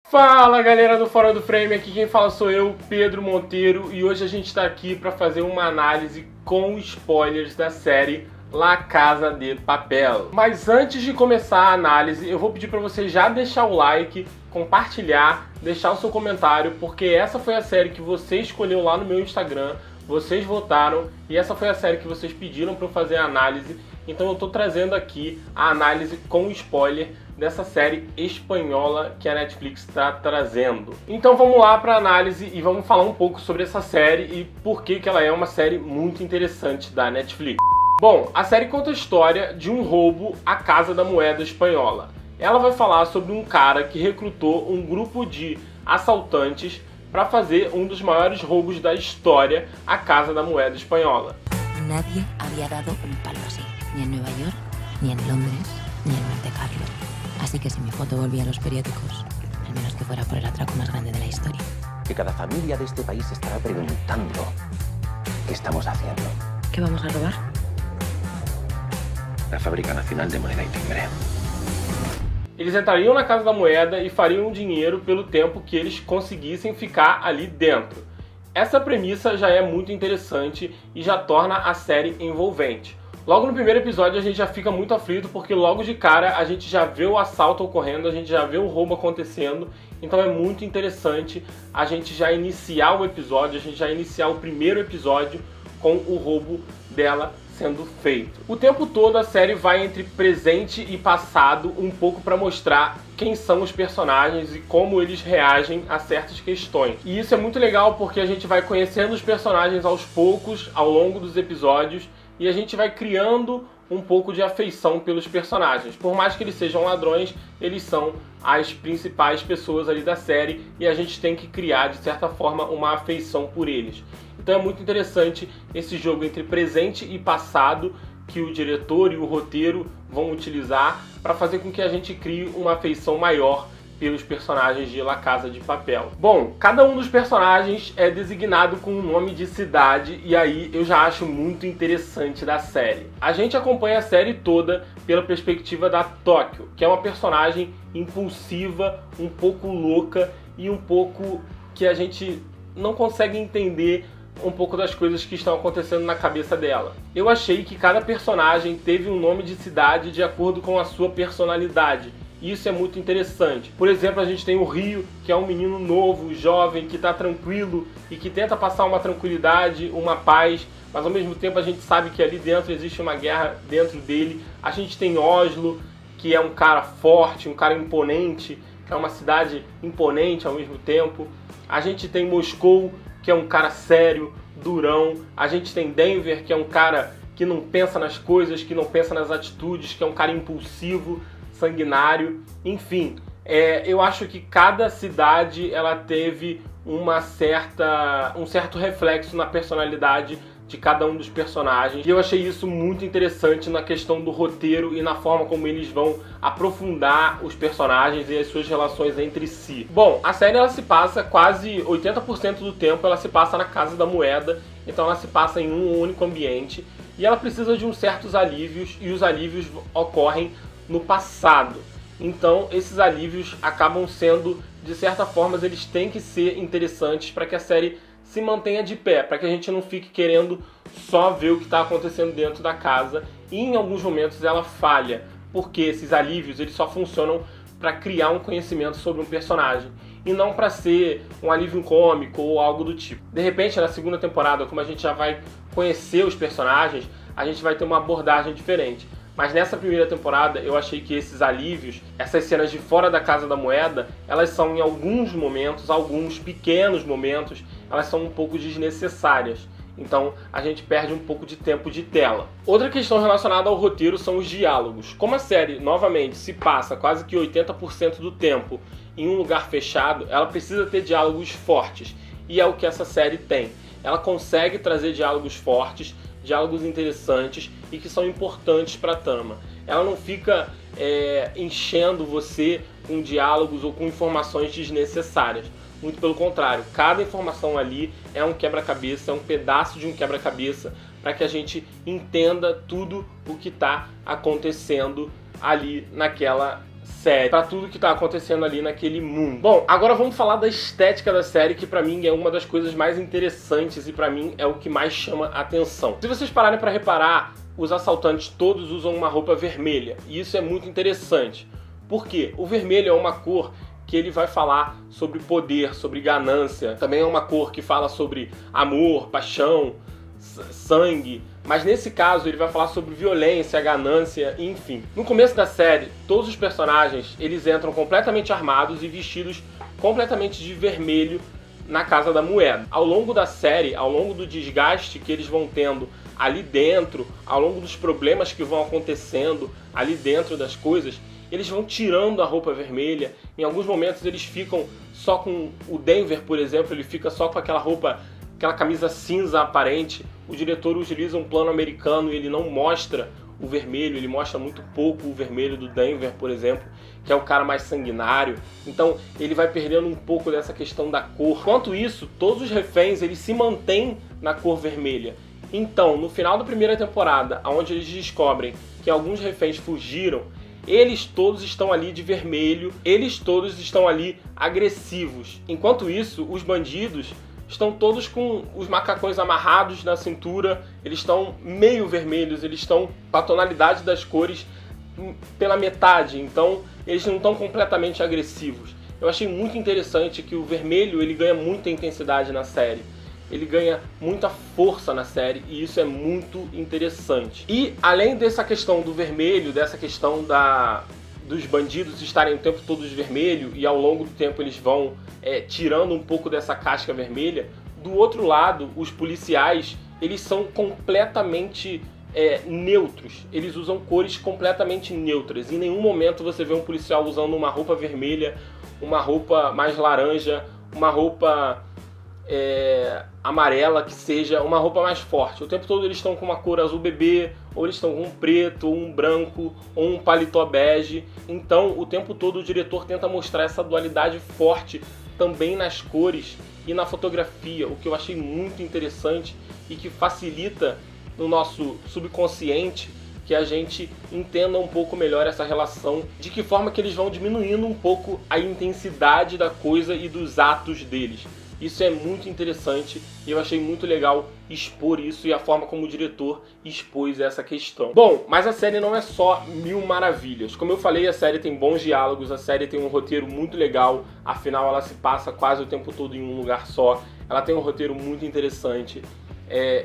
Fala galera do Fora do Frame, aqui quem fala sou eu, Pedro Monteiro, e hoje a gente está aqui para fazer uma análise com spoilers da série La Casa de Papel. Mas antes de começar a análise, eu vou pedir para você já deixar o like, compartilhar, deixar o seu comentário, porque essa foi a série que você escolheu lá no meu Instagram, vocês votaram, e essa foi a série que vocês pediram para eu fazer a análise, então eu estou trazendo aqui a análise com spoiler dessa série espanhola que a Netflix está trazendo. Então vamos lá para a análise e vamos falar um pouco sobre essa série e por que ela é uma série muito interessante da Netflix. Bom, a série conta a história de um roubo à Casa da Moeda espanhola. Ela vai falar sobre um cara que recrutou um grupo de assaltantes para fazer um dos maiores roubos da história à Casa da Moeda espanhola. Nadie había dado un palo así, ni en Nueva York, ni en Londres, ni en Monte Carlo. Así que si mi foto volvía a los periódicos, al menos que fuera por el atraco más grande de la historia. Que cada familia de este país estará preguntando qué estamos haciendo. ¿Qué vamos a robar? La Fábrica Nacional de Moneda y Timbre. Eles entrariam na Casa da Moeda e fariam dinheiro pelo tempo que eles conseguissem ficar ali dentro. Essa premissa já é muito interessante e já torna a série envolvente. Logo no primeiro episódio a gente já fica muito aflito porque logo de cara a gente já vê o assalto ocorrendo, a gente já vê o roubo acontecendo, então é muito interessante a gente já iniciar o episódio, a gente já iniciar o primeiro episódio com o roubo dela sendo feito. O tempo todo a série vai entre presente e passado um pouco para mostrar quem são os personagens e como eles reagem a certas questões. E isso é muito legal porque a gente vai conhecendo os personagens aos poucos ao longo dos episódios e a gente vai criando um pouco de afeição pelos personagens. Por mais que eles sejam ladrões, eles são as principais pessoas ali da série e a gente tem que criar, de certa forma, uma afeição por eles. Então é muito interessante esse jogo entre presente e passado que o diretor e o roteiro vão utilizar para fazer com que a gente crie uma afeição maior pelos personagens de La Casa de Papel. Bom, cada um dos personagens é designado com um nome de cidade e aí eu já acho muito interessante da série. A gente acompanha a série toda pela perspectiva da Tóquio, que é uma personagem impulsiva, um pouco louca e um pouco que a gente não consegue entender um pouco das coisas que estão acontecendo na cabeça dela. Eu achei que cada personagem teve um nome de cidade de acordo com a sua personalidade. Isso é muito interessante. Por exemplo, a gente tem o Rio, que é um menino novo, jovem, que está tranquilo e que tenta passar uma tranquilidade, uma paz, mas ao mesmo tempo a gente sabe que ali dentro existe uma guerra dentro dele. A gente tem Oslo, que é um cara forte, um cara imponente, que é uma cidade imponente ao mesmo tempo. A gente tem Moscou, que é um cara sério, durão. A gente tem Denver, que é um cara que não pensa nas coisas, que não pensa nas atitudes, que é um cara impulsivo, sanguinário, enfim, eu acho que cada cidade ela teve um certo reflexo na personalidade de cada um dos personagens e eu achei isso muito interessante na questão do roteiro e na forma como eles vão aprofundar os personagens e as suas relações entre si. Bom, a série ela se passa quase 80% do tempo ela se passa na Casa da Moeda, então ela se passa em um único ambiente e ela precisa de uns certos alívios e os alívios ocorrem no passado. Então esses alívios acabam sendo, de certa forma, eles têm que ser interessantes para que a série se mantenha de pé, para que a gente não fique querendo só ver o que está acontecendo dentro da casa e em alguns momentos ela falha, porque esses alívios eles só funcionam para criar um conhecimento sobre um personagem e não para ser um alívio cômico ou algo do tipo. De repente, na segunda temporada, como a gente já vai conhecer os personagens, a gente vai ter uma abordagem diferente. Mas nessa primeira temporada eu achei que esses alívios, essas cenas de fora da Casa da Moeda, elas são em alguns momentos, alguns pequenos momentos, elas são um pouco desnecessárias. Então a gente perde um pouco de tempo de tela. Outra questão relacionada ao roteiro são os diálogos. Como a série, novamente, se passa quase que 80% do tempo em um lugar fechado, ela precisa ter diálogos fortes. E é o que essa série tem. Ela consegue trazer diálogos fortes, diálogos interessantes e que são importantes para a trama. Ela não fica enchendo você com diálogos ou com informações desnecessárias. Muito pelo contrário, cada informação ali é um quebra-cabeça, é um pedaço de um quebra-cabeça para que a gente entenda tudo o que está acontecendo ali naquela série, pra tudo que tá acontecendo ali naquele mundo. Bom, agora vamos falar da estética da série, que pra mim é uma das coisas mais interessantes e pra mim é o que mais chama a atenção. Se vocês pararem pra reparar, os assaltantes todos usam uma roupa vermelha, e isso é muito interessante. Por quê? O vermelho é uma cor que ele vai falar sobre poder, sobre ganância. Também é uma cor que fala sobre amor, paixão, sangue. Mas nesse caso ele vai falar sobre violência, ganância, enfim. No começo da série, todos os personagens eles entram completamente armados e vestidos completamente de vermelho na Casa da Moeda. Ao longo da série, ao longo do desgaste que eles vão tendo ali dentro, ao longo dos problemas que vão acontecendo ali dentro das coisas, eles vão tirando a roupa vermelha. Em alguns momentos eles ficam só com o Denver, por exemplo, ele fica só com aquela roupa, aquela camisa cinza aparente. O diretor utiliza um plano americano e ele não mostra o vermelho, ele mostra muito pouco o vermelho do Denver, por exemplo, que é o cara mais sanguinário. Então ele vai perdendo um pouco dessa questão da cor. Enquanto isso, todos os reféns eles se mantêm na cor vermelha. Então, no final da primeira temporada, onde eles descobrem que alguns reféns fugiram, eles todos estão ali de vermelho, eles todos estão ali agressivos. Enquanto isso, os bandidos estão todos com os macacões amarrados na cintura, eles estão meio vermelhos, eles estão com a tonalidade das cores pela metade, então eles não estão completamente agressivos. Eu achei muito interessante que o vermelho ele ganha muita intensidade na série. Ele ganha muita força na série e isso é muito interessante. E além dessa questão do vermelho, dessa questão dos bandidos estarem o tempo todo de vermelho e ao longo do tempo eles vão tirando um pouco dessa casca vermelha, do outro lado, os policiais eles são completamente neutros. Eles usam cores completamente neutras. Em nenhum momento você vê um policial usando uma roupa vermelha, uma roupa mais laranja, uma roupa amarela, que seja uma roupa mais forte. O tempo todo eles estão com uma cor azul bebê, ou eles estão com um preto, ou um branco, ou um paletó bege. Então o tempo todo o diretor tenta mostrar essa dualidade forte também nas cores e na fotografia, o que eu achei muito interessante e que facilita no nosso subconsciente que a gente entenda um pouco melhor essa relação, de que forma que eles vão diminuindo um pouco a intensidade da coisa e dos atos deles. Isso é muito interessante e eu achei muito legal expor isso e a forma como o diretor expôs essa questão. Bom, mas a série não é só mil maravilhas. Como eu falei, a série tem bons diálogos, a série tem um roteiro muito legal, afinal ela se passa quase o tempo todo em um lugar só. Ela tem um roteiro muito interessante.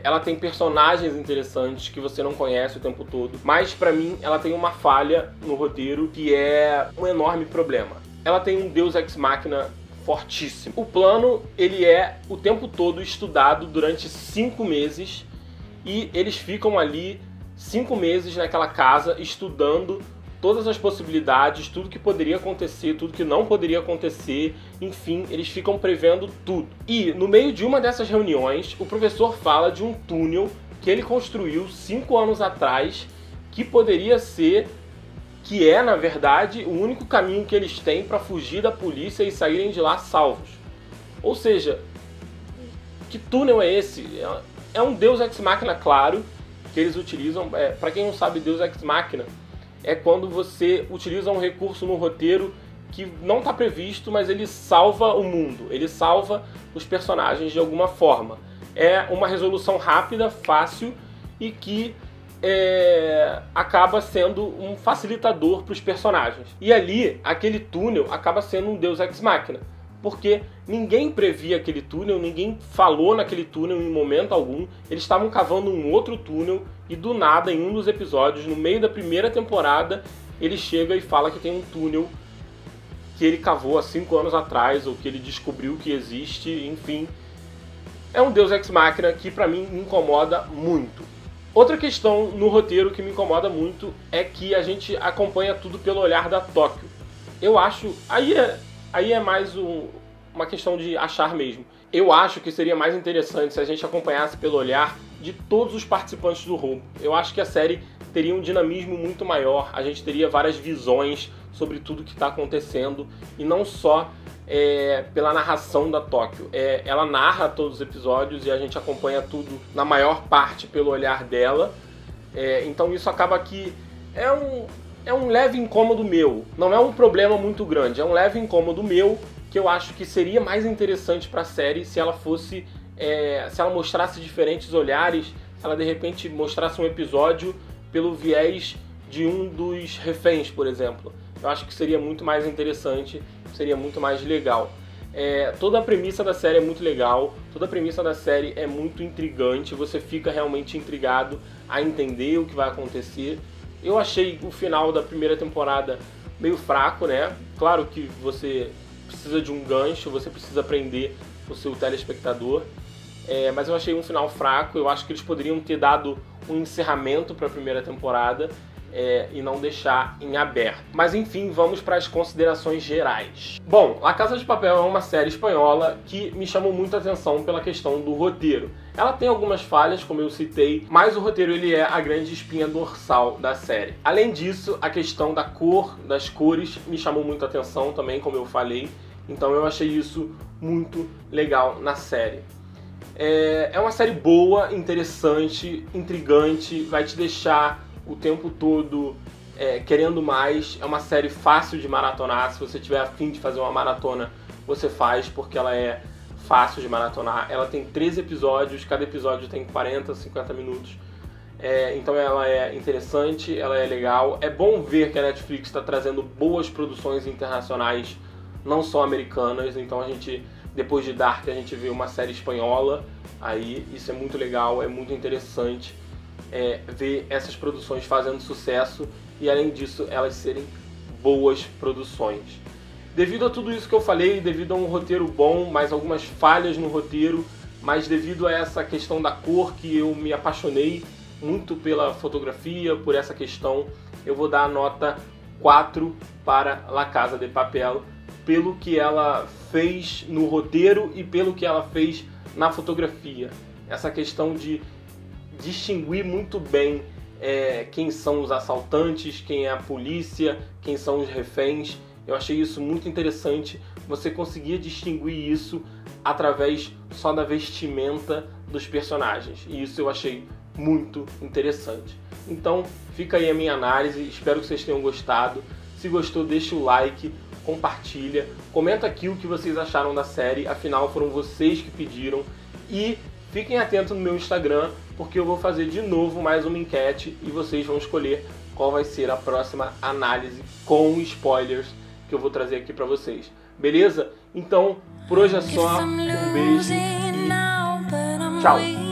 Ela tem personagens interessantes que você não conhece o tempo todo. Mas pra mim ela tem uma falha no roteiro que é um enorme problema. Ela tem um Deus Ex Machina fortíssimo. O plano, ele é o tempo todo estudado durante 5 meses e eles ficam ali 5 meses naquela casa estudando todas as possibilidades, tudo que poderia acontecer, tudo que não poderia acontecer, enfim, eles ficam prevendo tudo. E no meio de uma dessas reuniões, o professor fala de um túnel que ele construiu 5 anos atrás, que poderia ser, que é, na verdade, o único caminho que eles têm para fugir da polícia e saírem de lá salvos. Ou seja, que túnel é esse? É um Deus Ex Machina, claro, que eles utilizam. Para quem não sabe, Deus Ex Machina é quando você utiliza um recurso no roteiro que não está previsto, mas ele salva o mundo, ele salva os personagens de alguma forma. É uma resolução rápida, fácil e que acaba sendo um facilitador para os personagens. E ali, aquele túnel acaba sendo um Deus Ex Machina, porque ninguém previa aquele túnel, ninguém falou naquele túnel em momento algum. Eles estavam cavando um outro túnel e do nada, em um dos episódios, no meio da primeira temporada, ele chega e fala que tem um túnel que ele cavou há 5 anos atrás, ou que ele descobriu que existe, enfim. É um Deus Ex Machina que pra mim me incomoda muito. Outra questão no roteiro que me incomoda muito é que a gente acompanha tudo pelo olhar da Tóquio. Eu acho... Aí é mais uma questão de achar mesmo. Eu acho que seria mais interessante se a gente acompanhasse pelo olhar de todos os participantes do roubo. Eu acho que a série teria um dinamismo muito maior, a gente teria várias visões sobre tudo que está acontecendo e não só pela narração da Tóquio. Ela narra todos os episódios e a gente acompanha tudo, na maior parte, pelo olhar dela. Então isso acaba que é é um leve incômodo meu, não é um problema muito grande, é um leve incômodo meu que eu acho que seria mais interessante para a série se ela fosse, se ela mostrasse diferentes olhares, se ela de repente mostrasse um episódio pelo viés de um dos reféns, por exemplo. Eu acho que seria muito mais interessante, seria muito mais legal. Toda a premissa da série é muito legal, toda a premissa da série é muito intrigante, você fica realmente intrigado a entender o que vai acontecer. Eu achei o final da primeira temporada meio fraco, né? Claro que você precisa de um gancho, você precisa prender o seu telespectador, mas eu achei um final fraco. Eu acho que eles poderiam ter dado um encerramento para a primeira temporada e não deixar em aberto. Mas enfim, vamos para as considerações gerais. Bom, La Casa de Papel é uma série espanhola que me chamou muita atenção pela questão do roteiro. Ela tem algumas falhas, como eu citei, mas o roteiro ele é a grande espinha dorsal da série. Além disso, a questão da cor, das cores, me chamou muita atenção também, como eu falei. Então eu achei isso muito legal na série. É uma série boa, interessante, intrigante, vai te deixar o tempo todo querendo mais. É uma série fácil de maratonar. Se você tiver a fim de fazer uma maratona, você faz, porque ela é fácil de maratonar. Ela tem 13 episódios, cada episódio tem 40, 50 minutos. Então ela é interessante, ela é legal. É bom ver que a Netflix está trazendo boas produções internacionais, não só americanas. Então a gente, depois de Dark, a gente vê uma série espanhola aí. Isso é muito legal, é muito interessante. Ver essas produções fazendo sucesso e, além disso, elas serem boas produções. Devido a tudo isso que eu falei, devido a um roteiro bom, mas algumas falhas no roteiro, mas devido a essa questão da cor, que eu me apaixonei muito pela fotografia, por essa questão, eu vou dar a nota 4 para La Casa de Papel, pelo que ela fez no roteiro e pelo que ela fez na fotografia. Essa questão de distinguir muito bem quem são os assaltantes, quem é a polícia, quem são os reféns. Eu achei isso muito interessante. Você conseguia distinguir isso através só da vestimenta dos personagens. E isso eu achei muito interessante. Então fica aí a minha análise. Espero que vocês tenham gostado. Se gostou, deixa o like, compartilha. Comenta aqui o que vocês acharam da série. Afinal, foram vocês que pediram. E fiquem atentos no meu Instagram, porque eu vou fazer de novo mais uma enquete e vocês vão escolher qual vai ser a próxima análise com spoilers que eu vou trazer aqui pra vocês. Beleza? Então, por hoje é só. Um beijo e tchau!